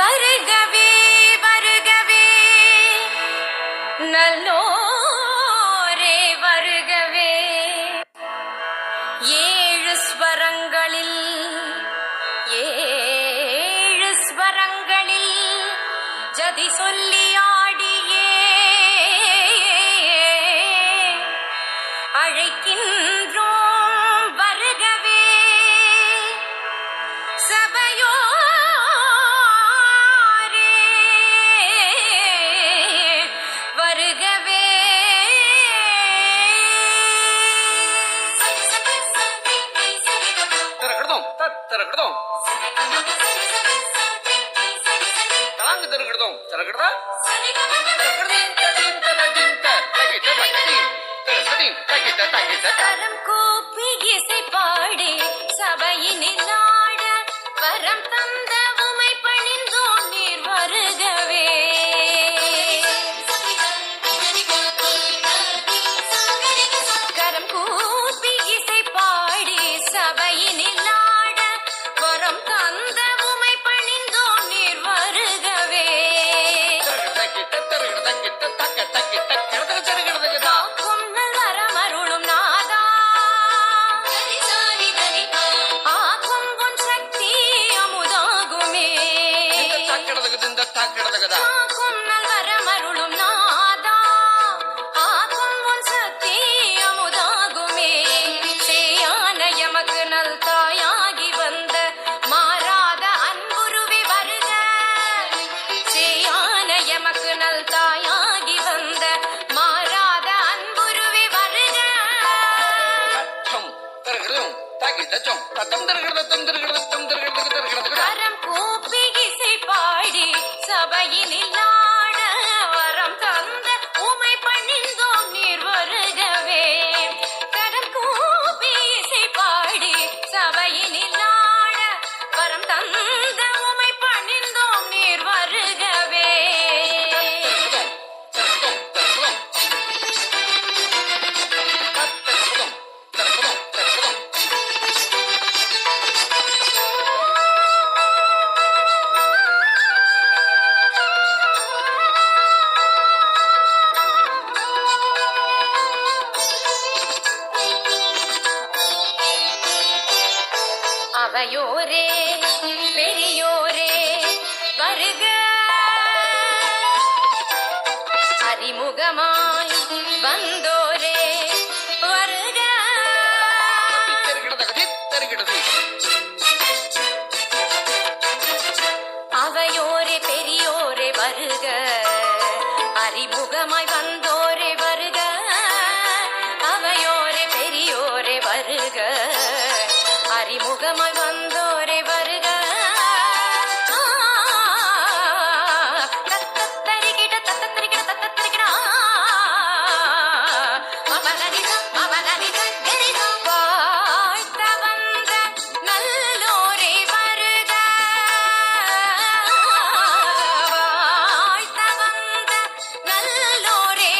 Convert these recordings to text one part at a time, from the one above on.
வருகவே வருகவே நல்லோரே வருகவே. ஏழு ஸ்வரங்களில் ஜதி சொல்லி ஆடியே அழைக்கின்றோம் வருகவே. சபையோரே வருகவே. கரம் கூப்பி இசை பாடி சபையினில் ஆட வரம் தந்த உமை பணிந்தோம் நீர் வருகவே. கரம் கூப்பி இசை பாடி சபையினில் ஆட வரம் தந்த உமை பணிந்தோம் நீர் வருகவே. கரம் கூப்பி இசை பாடி சபையினில் ஆட வரம் தந்த உமை பணிந்தோம் நீர் வருகவே. கரம் கூப்பி இசை பாடி சபையினில் ஆட வரம் தந்த உமை பணிந்தோம் நீர் வருகவே. அவையோரே பெரியோரே வருக. அறிமுகமாய் வந்தோரே வருக. அவையோரே பெரியோரே வருக. அறிமுகமாய் வந்தோரே வருக. அவையோரே பெரியோரே வருக. அறிமுகமாய் வந்தோரே வருக. தத்தரிகிட தத்தரிகிட தத்தரிகிட வாழ்த்த வந்த நல்லோரே வருக. வாழ்த்த வந்த நல்லோரே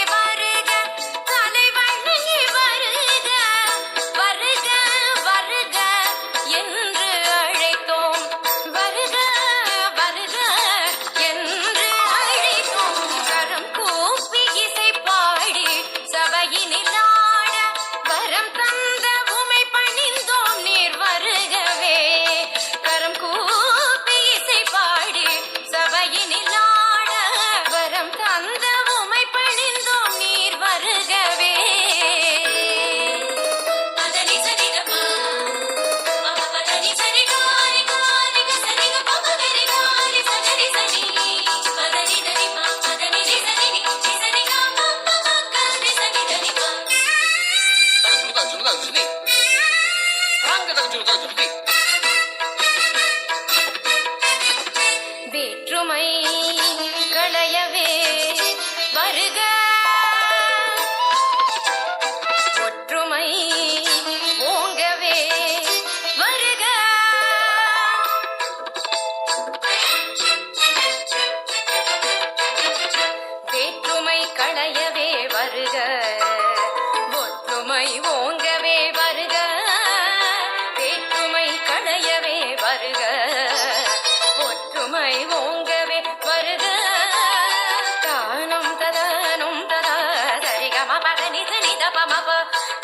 பமப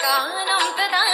கானம் ததா